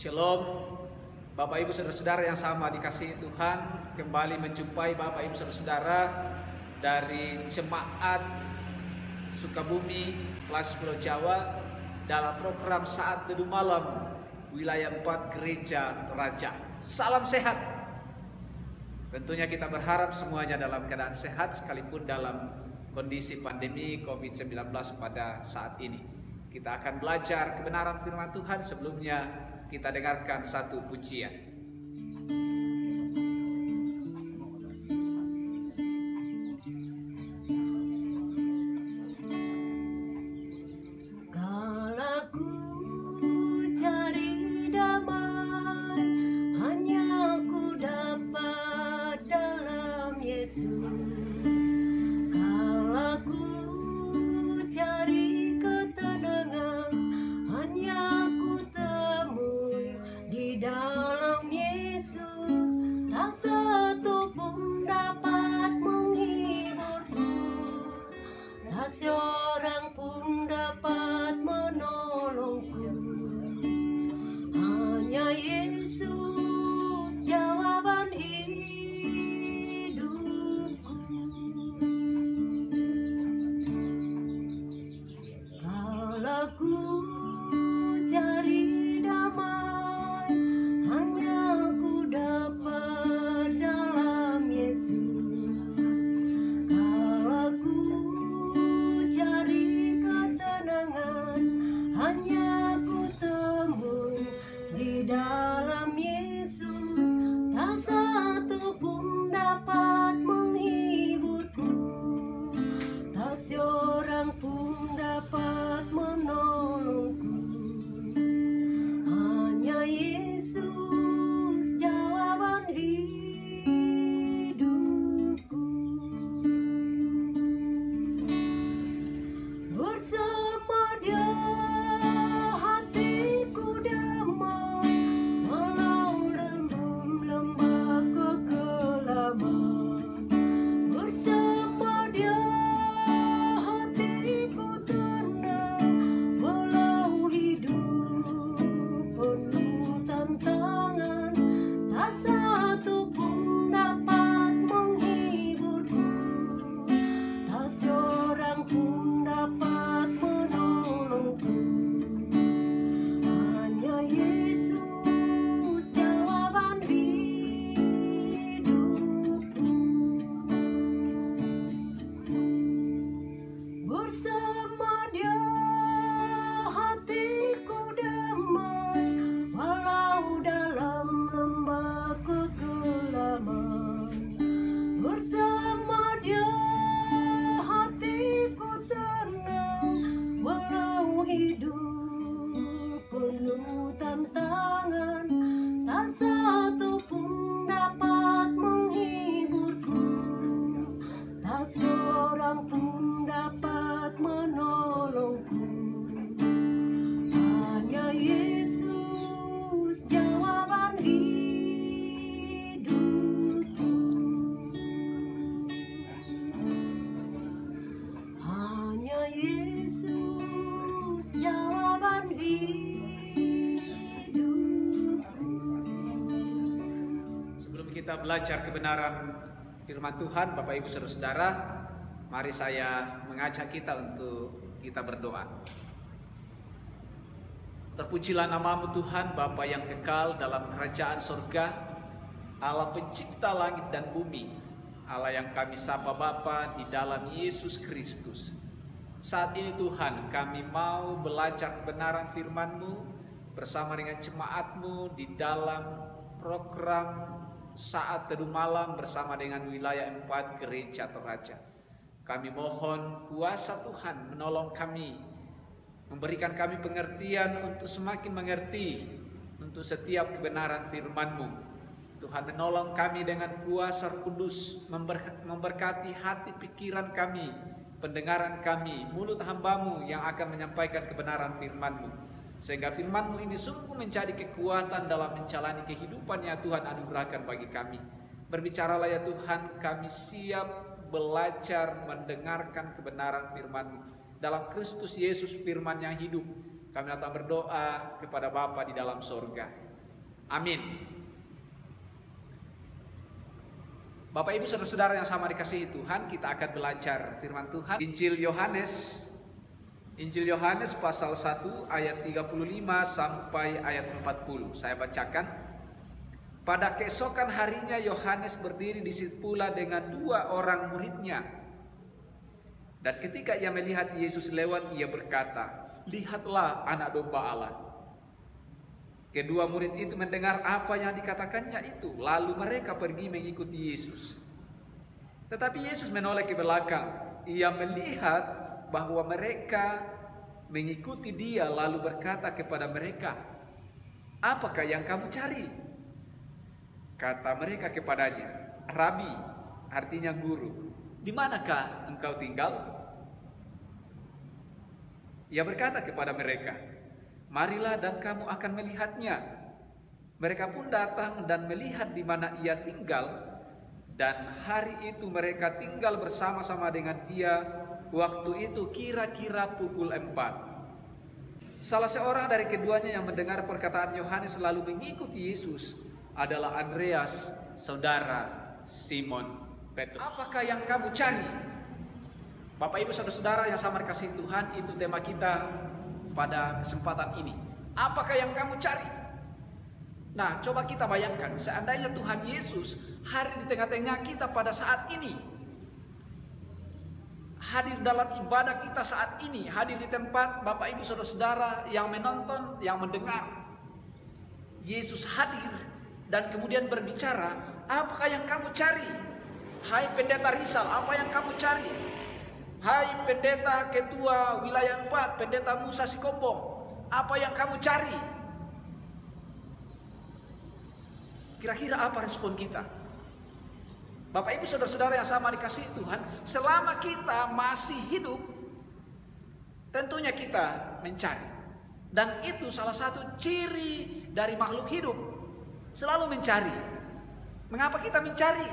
Shalom, Bapak Ibu Saudara-saudara yang sama dikasihi Tuhan. Kembali menjumpai Bapak Ibu Saudara-saudara dari Jemaat Sukabumi Kelas Pulau Jawa dalam program Saat Teduh Malam Wilayah 4 Gereja Toraja. Salam sehat. Tentunya kita berharap semuanya dalam keadaan sehat sekalipun dalam kondisi pandemi COVID-19 pada saat ini. Kita akan belajar kebenaran firman Tuhan. Sebelumnya kita dengarkan satu pujian. Kala ku cari damai, hanya ku dapat dalam Yesus. Kala ku cari ketenangan, hanya ku temui di dalam Yesus. Tak satu pun dapat menghiburku, tak seorang pun dapat menolongku. Hanya Yesus jawaban hidupku. Kalau ku cari damai, hanya ku dapat dalam Yesus. Kalau ku cari ketenangan, hanya ku temui di dalam Yesus. Tak satu pun dapat menghiburku, tak seorang pun dapat menolongku. Hanya Yesus jawaban hidupku. Bersama Dia hatiku damai, walau dalam lembah kekelaman. Bersama Dia hatiku tenang, walau hidup penuh tantangan. Tak satu pun dapat menghiburku, tak seorang pun dapat menolongku. Hanya Yesus jawaban hidupku. Bersama Dia hatiku damai, walau dalam lembah kekelaman. Bersama Dia hatiku tenang, walau hidup penuh tantangan. Tak satu pun dapat menghiburku, tak seorang pun dapat menolongku. Hanya Yesus jawaban hidupku. Hanya Yesus jawaban hidupku. Sebelum kita belajar kebenaran firman Tuhan, Bapak Ibu Saudara-saudara, mari saya mengajak kita untuk kita berdoa. Terpujilah nama-Mu Tuhan, Bapa yang kekal dalam kerajaan sorga, Allah pencipta langit dan bumi, Allah yang kami sapa Bapa di dalam Yesus Kristus. Saat ini Tuhan, kami mau belajar kebenaran firman-Mu bersama dengan jemaat-Mu di dalam program Saat Teduh Malam bersama dengan Wilayah 4 Gereja Toraja. Kami mohon kuasa Tuhan menolong kami, memberikan kami pengertian untuk semakin mengerti untuk setiap kebenaran firman-Mu. Tuhan menolong kami dengan kuasa Roh Kudus, memberkati hati pikiran kami, pendengaran kami, mulut hamba-Mu yang akan menyampaikan kebenaran firman-Mu. Sehingga firman-Mu ini sungguh menjadi kekuatan dalam menjalani kehidupan yang Tuhan anugerahkan bagi kami. Berbicaralah ya Tuhan, kami siap belajar mendengarkan kebenaran firman-Mu. Dalam Kristus Yesus firman yang hidup, kami datang berdoa kepada Bapa di dalam sorga. Amin. Bapak Ibu Saudara-saudara yang sama dikasihi Tuhan, kita akan belajar firman Tuhan. Injil Yohanes pasal 1 ayat 35 sampai ayat 40. Saya bacakan. Pada keesokan harinya Yohanes berdiri di situ pula dengan 2 orang muridnya. Dan ketika ia melihat Yesus lewat, ia berkata, "Lihatlah anak domba Allah." Kedua murid itu mendengar apa yang dikatakannya itu, lalu mereka pergi mengikuti Yesus. Tetapi Yesus menoleh ke belakang. Ia melihat bahwa mereka mengikuti dia, lalu berkata kepada mereka, "Apakah yang kamu cari?" Kata mereka kepadanya, "Rabi," artinya guru, "di manakah engkau tinggal?" Ia berkata kepada mereka, "Marilah dan kamu akan melihatnya." Mereka pun datang dan melihat di mana ia tinggal, dan hari itu mereka tinggal bersama-sama dengan dia. Waktu itu kira-kira pukul 4. Salah seorang dari keduanya yang mendengar perkataan Yohanes lalu mengikuti Yesus adalah Andreas, saudara Simon Petrus. Apakah yang kamu cari? Bapak Ibu Saudara-saudara yang sama dikasihi Tuhan, itu tema kita pada kesempatan ini. Apakah yang kamu cari? Nah, coba kita bayangkan, seandainya Tuhan Yesus hadir di tengah-tengah kita pada saat ini, hadir dalam ibadah kita saat ini, hadir di tempat Bapak Ibu Saudara-saudara yang menonton, yang mendengar. Yesus hadir dan kemudian berbicara, "Apakah yang kamu cari? Hai pendeta Rizal, apa yang kamu cari? Hai pendeta ketua wilayah 4, pendeta Musa Sikombong, apa yang kamu cari?" Kira-kira apa respon kita? Bapak Ibu Saudara-saudara yang sama dikasihi Tuhan, selama kita masih hidup, tentunya kita mencari. Dan itu salah satu ciri dari makhluk hidup, selalu mencari. Mengapa kita mencari?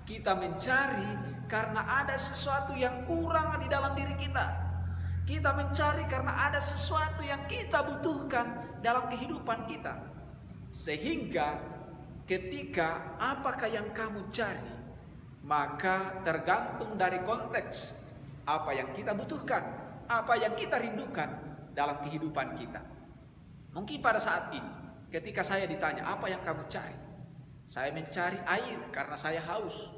Kita mencari karena ada sesuatu yang kurang di dalam diri kita. Kita mencari karena ada sesuatu yang kita butuhkan dalam kehidupan kita. Sehingga ketika apakah yang kamu cari, maka tergantung dari konteks apa yang kita butuhkan, apa yang kita rindukan dalam kehidupan kita. Mungkin pada saat ini ketika saya ditanya, "Apa yang kamu cari?" Saya mencari air karena saya haus.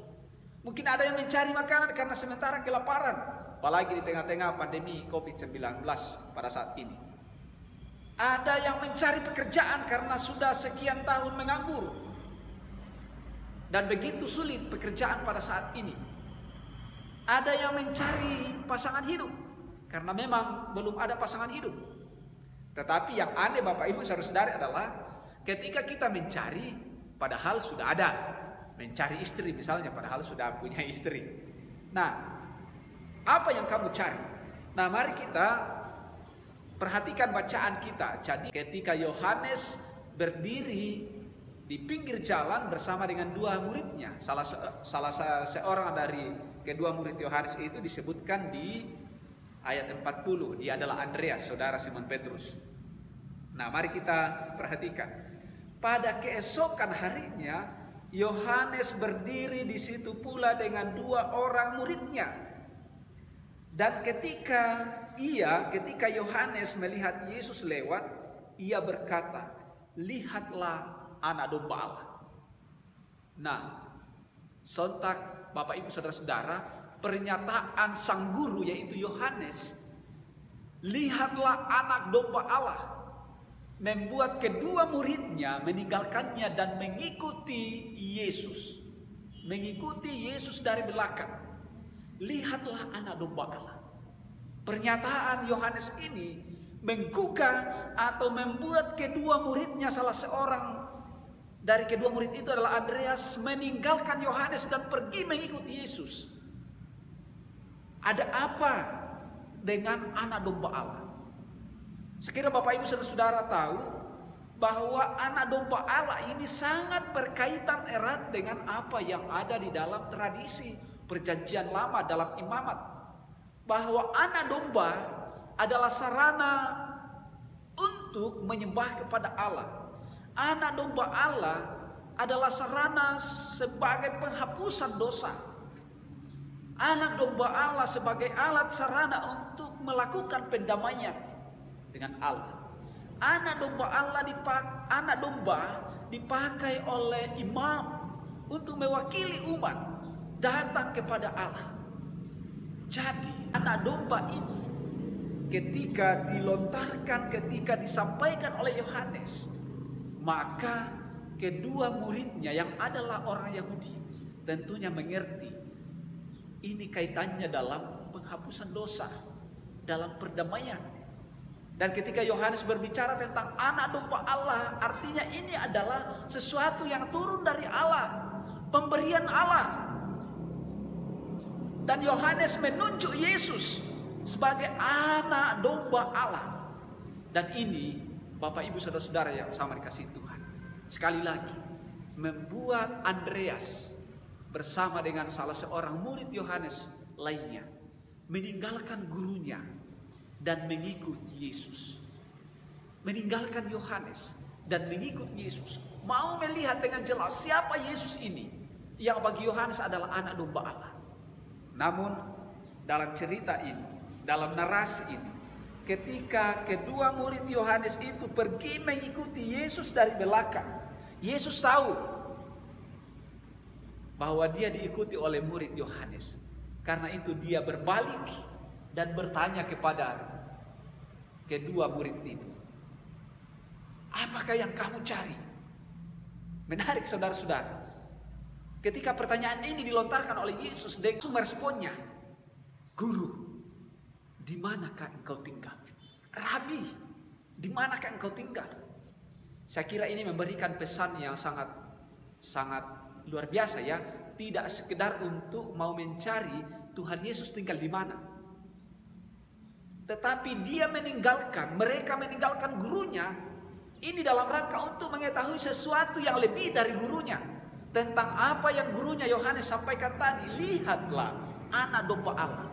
Mungkin ada yang mencari makanan karena sementara kelaparan, apalagi di tengah-tengah pandemi COVID-19 pada saat ini. Ada yang mencari pekerjaan karena sudah sekian tahun menganggur dan begitu sulit pekerjaan pada saat ini. Ada yang mencari pasangan hidup karena memang belum ada pasangan hidup. Tetapi yang aneh Bapak Ibu Saudara-saudara adalah ketika kita mencari padahal sudah ada. Mencari istri misalnya padahal sudah punya istri. Nah, apa yang kamu cari? Nah, mari kita perhatikan bacaan kita. Jadi ketika Yohanes berdiri di pinggir jalan bersama dengan 2 muridnya, salah seorang dari kedua murid Yohanes itu disebutkan di ayat 40. Dia adalah Andreas, saudara Simon Petrus. Nah, mari kita perhatikan. Pada keesokan harinya Yohanes berdiri di situ pula dengan 2 orang muridnya. Dan ketika Yohanes melihat Yesus lewat, ia berkata, "Lihatlah anak domba Allah." Nah, sontak Bapak Ibu Saudara-saudara, pernyataan sang guru yaitu Yohanes, "Lihatlah anak domba Allah," membuat kedua muridnya meninggalkannya dan mengikuti Yesus. Mengikuti Yesus dari belakang. Lihatlah anak domba Allah. Pernyataan Yohanes ini menggugah atau membuat kedua muridnya, salah seorang dari kedua murid itu adalah Andreas, meninggalkan Yohanes dan pergi mengikuti Yesus. Ada apa dengan anak domba Allah? Sekiranya Bapak Ibu Saudara tahu bahwa anak domba Allah ini sangat berkaitan erat dengan apa yang ada di dalam tradisi Perjanjian Lama dalam imamat, bahwa anak domba adalah sarana untuk menyembah kepada Allah. Anak domba Allah adalah sarana sebagai penghapusan dosa. Anak domba Allah sebagai alat sarana untuk melakukan pendamaian dengan Allah. Anak domba dipakai oleh imam untuk mewakili umat datang kepada Allah. Jadi anak domba ini ketika dilontarkan, ketika disampaikan oleh Yohanes, maka kedua muridnya yang adalah orang Yahudi tentunya mengerti ini kaitannya dalam penghapusan dosa, dalam perdamaian. Dan ketika Yohanes berbicara tentang anak domba Allah, artinya ini adalah sesuatu yang turun dari Allah, pemberian Allah. Dan Yohanes menunjuk Yesus sebagai anak domba Allah. Dan ini Bapak Ibu Saudara-saudara yang sama dikasihi Tuhan, sekali lagi membuat Andreas bersama dengan salah seorang murid Yohanes lainnya meninggalkan gurunya dan mengikut Yesus. Meninggalkan Yohanes dan mengikut Yesus, mau melihat dengan jelas siapa Yesus ini yang bagi Yohanes adalah anak domba Allah. Namun dalam cerita ini, dalam narasi ini, ketika kedua murid Yohanes itu pergi mengikuti Yesus dari belakang, Yesus tahu bahwa dia diikuti oleh murid Yohanes. Karena itu dia berbalik dan bertanya kepada kedua murid itu, apakah yang kamu cari? Menarik saudara-saudara. Ketika pertanyaan ini dilontarkan oleh Yesus, dia meresponnya, Guru, di manakah engkau tinggal? Rabi, di manakah engkau tinggal? Saya kira ini memberikan pesan yang sangat luar biasa ya. Tidak sekedar untuk mau mencari Tuhan Yesus tinggal di mana, tetapi mereka meninggalkan gurunya ini dalam rangka untuk mengetahui sesuatu yang lebih dari gurunya. Tentang apa yang gurunya Yohanes sampaikan tadi, lihatlah anak domba Allah.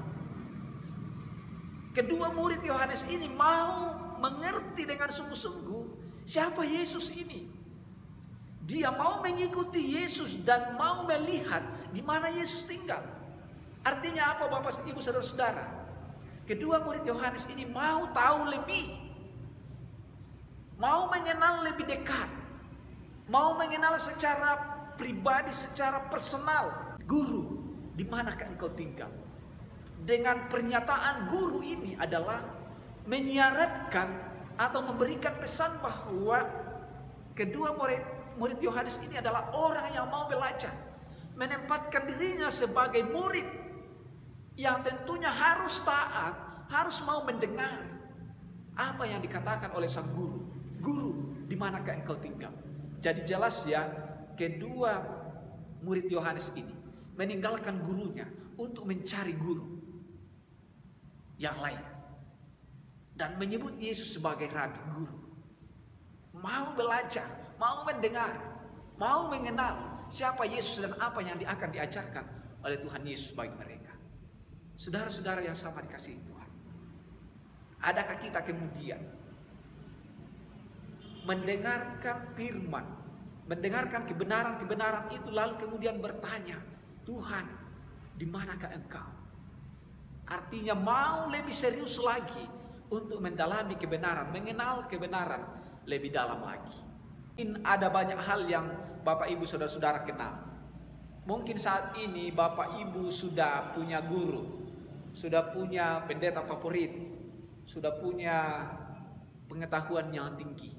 Kedua murid Yohanes ini mau mengerti dengan sungguh-sungguh siapa Yesus ini. Dia mau mengikuti Yesus dan mau melihat di mana Yesus tinggal. Artinya apa Bapak Ibu Saudara-saudara? Kedua murid Yohanes ini mau tahu lebih, mau mengenal lebih dekat, mau mengenal secara pribadi, secara personal. Guru, di manakah engkau tinggal? Dengan pernyataan guru ini adalah menyiaratkan atau memberikan pesan bahwa kedua murid Yohanes ini adalah orang yang mau belajar, menempatkan dirinya sebagai murid yang tentunya harus taat, harus mau mendengar apa yang dikatakan oleh sang guru. Guru, di manakah engkau tinggal? Jadi jelas ya, kedua murid Yohanes ini meninggalkan gurunya untuk mencari guru yang lain dan menyebut Yesus sebagai Rabi, guru. Mau belajar, mau mendengar, mau mengenal siapa Yesus dan apa yang akan diajarkan oleh Tuhan Yesus bagi mereka. Saudara-saudara yang sama dikasihi Tuhan, adakah kita kemudian mendengarkan firman, mendengarkan kebenaran-kebenaran itu lalu kemudian bertanya, Tuhan, di manakah engkau? Artinya mau lebih serius lagi untuk mendalami kebenaran, mengenal kebenaran lebih dalam lagi. Ada banyak hal yang Bapak Ibu Saudara-saudara kenal. Mungkin saat ini Bapak Ibu sudah punya guru, sudah punya pendeta favorit, sudah punya pengetahuan yang tinggi.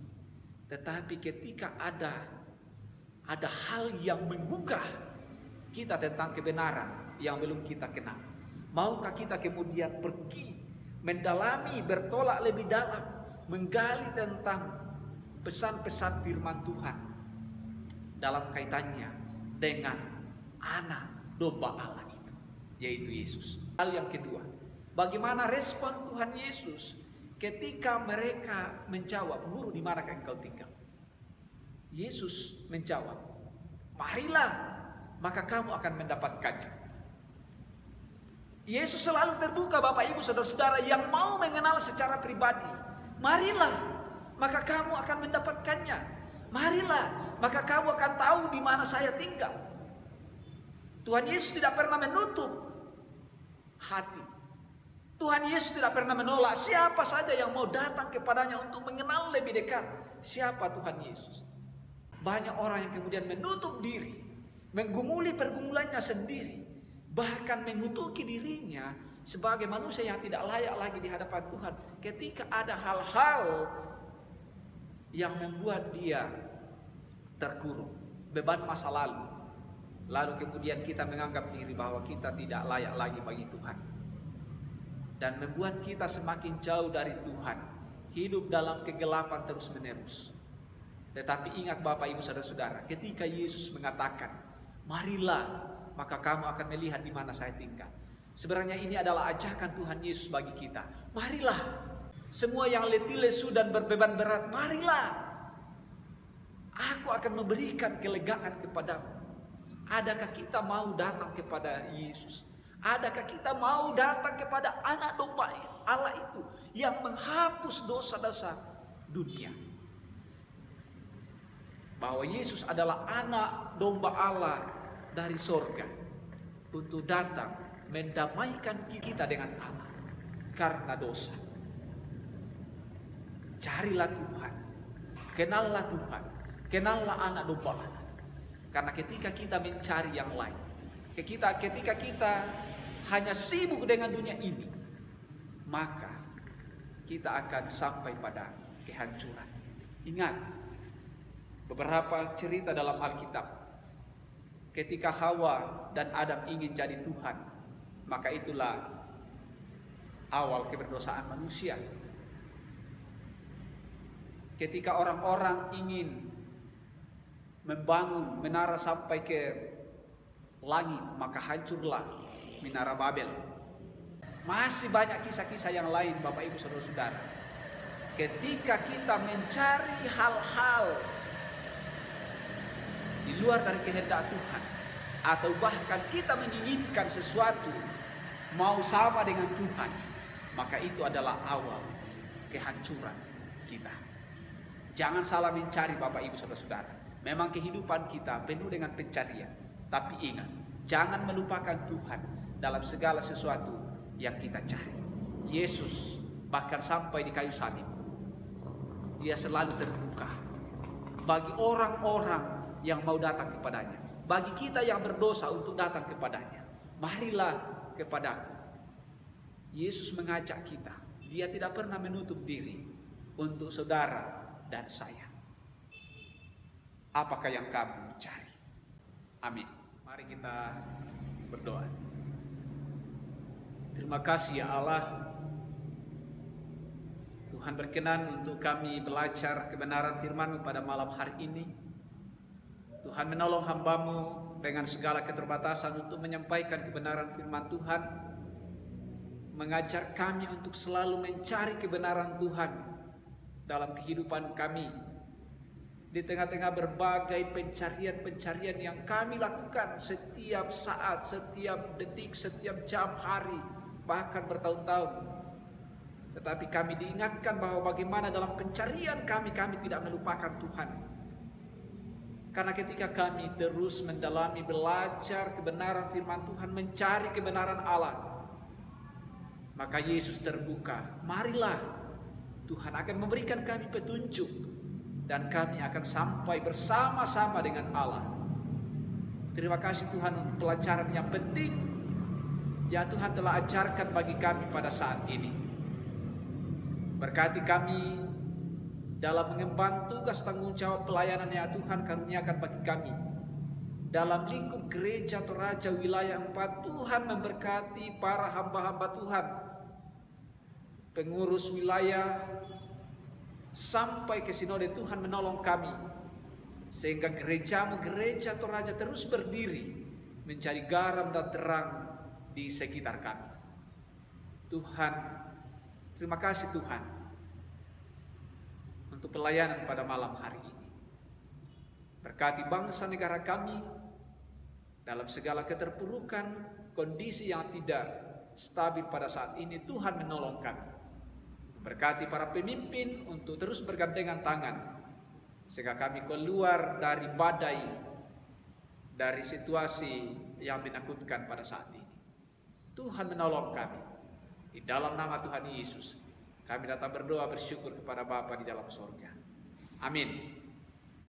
Tetapi ketika ada hal yang menggugah kita tentang kebenaran yang belum kita kenal, maukah kita kemudian pergi mendalami, bertolak lebih dalam, menggali tentang pesan-pesan firman Tuhan dalam kaitannya dengan anak domba Allah itu, yaitu Yesus. Hal yang kedua, bagaimana respon Tuhan Yesus ketika mereka menjawab, Guru, di manakah engkau tinggal? Yesus menjawab, marilah, maka kamu akan mendapatkannya. Yesus selalu terbuka Bapak Ibu Saudara-saudara yang mau mengenal secara pribadi. Marilah, maka kamu akan mendapatkannya. Marilah, maka kamu akan tahu di mana saya tinggal. Tuhan Yesus tidak pernah menutup hati. Tuhan Yesus tidak pernah menolak siapa saja yang mau datang kepadanya untuk mengenal lebih dekat siapa Tuhan Yesus. Banyak orang yang kemudian menutup diri, menggumuli pergumulannya sendiri, bahkan mengutuki dirinya sebagai manusia yang tidak layak lagi di hadapan Tuhan. Ketika ada hal-hal yang membuat dia terkurung, beban masa lalu, lalu kemudian kita menganggap diri bahwa kita tidak layak lagi bagi Tuhan, dan membuat kita semakin jauh dari Tuhan, hidup dalam kegelapan terus menerus. Tetapi ingat Bapak Ibu Saudara-saudara, ketika Yesus mengatakan, marilah, maka kamu akan melihat di mana saya tinggal. Sebenarnya ini adalah ajakan Tuhan Yesus bagi kita. Marilah, semua yang letih lesu dan berbeban berat, marilah. Aku akan memberikan kelegaan kepadamu. Adakah kita mau datang kepada Yesus? Adakah kita mau datang kepada anak domba Allah itu yang menghapus dosa-dosa dunia? Bahwa Yesus adalah anak domba Allah dari sorga untuk datang mendamaikan kita dengan Allah karena dosa. Carilah Tuhan, kenallah Tuhan, kenallah anak domba Allah. Karena ketika kita mencari yang lain, ketika kita hanya sibuk dengan dunia ini, maka kita akan sampai pada kehancuran. Ingat beberapa cerita dalam Alkitab. Ketika Hawa dan Adam ingin jadi Tuhan, maka itulah awal keberdosaan manusia. Ketika orang-orang ingin membangun menara sampai ke langit, maka hancurlah Menara Babel. Masih banyak kisah-kisah yang lain Bapak Ibu Saudara-saudara. Ketika kita mencari hal-hal di luar dari kehendak Tuhan, atau bahkan kita menginginkan sesuatu mau sama dengan Tuhan, maka itu adalah awal kehancuran kita. Jangan salah mencari Bapak Ibu Saudara-saudara. Memang kehidupan kita penuh dengan pencarian, tapi ingat, jangan melupakan Tuhan dalam segala sesuatu yang kita cari. Yesus bahkan sampai di kayu salib, dia selalu terbuka bagi orang-orang yang mau datang kepadanya, bagi kita yang berdosa untuk datang kepadanya. Marilah kepadaku. Yesus mengajak kita. Dia tidak pernah menutup diri untuk saudara dan saya. Apakah yang kamu cari? Amin. Mari kita berdoa. Terima kasih ya Allah, Tuhan berkenan untuk kami belajar kebenaran firman-Mu pada malam hari ini. Tuhan menolong hamba-Mu dengan segala keterbatasan untuk menyampaikan kebenaran firman Tuhan. Mengajar kami untuk selalu mencari kebenaran Tuhan dalam kehidupan kami. Di tengah-tengah berbagai pencarian-pencarian yang kami lakukan setiap saat, setiap detik, setiap jam, hari, bahkan bertahun-tahun. Tetapi kami diingatkan bahwa bagaimana dalam pencarian kami tidak melupakan Tuhan. Karena ketika kami terus mendalami, belajar kebenaran firman Tuhan, mencari kebenaran Allah, maka Yesus terbuka. Marilah, Tuhan akan memberikan kami petunjuk, dan kami akan sampai bersama-sama dengan Allah. Terima kasih Tuhan untuk pelajaran yang penting yang Tuhan telah ajarkan bagi kami pada saat ini. Berkati kami dalam mengemban tugas tanggung jawab pelayanan yang Tuhan karuniakan bagi kami. Dalam lingkup gereja Toraja wilayah 4, Tuhan memberkati para hamba-hamba Tuhan, pengurus wilayah, sampai ke sinode. Tuhan menolong kami sehingga gereja Toraja terus berdiri menjadi garam dan terang di sekitar kami. Tuhan, terima kasih Tuhan untuk pelayanan pada malam hari ini. Berkati bangsa negara kami dalam segala keterpurukan, kondisi yang tidak stabil pada saat ini. Tuhan menolong kami. Berkati para pemimpin untuk terus bergandengan tangan sehingga kami keluar dari badai, dari situasi yang menakutkan pada saat ini. Tuhan menolong kami. Di dalam nama Tuhan Yesus, kami datang berdoa bersyukur kepada Bapa di dalam sorga. Amin.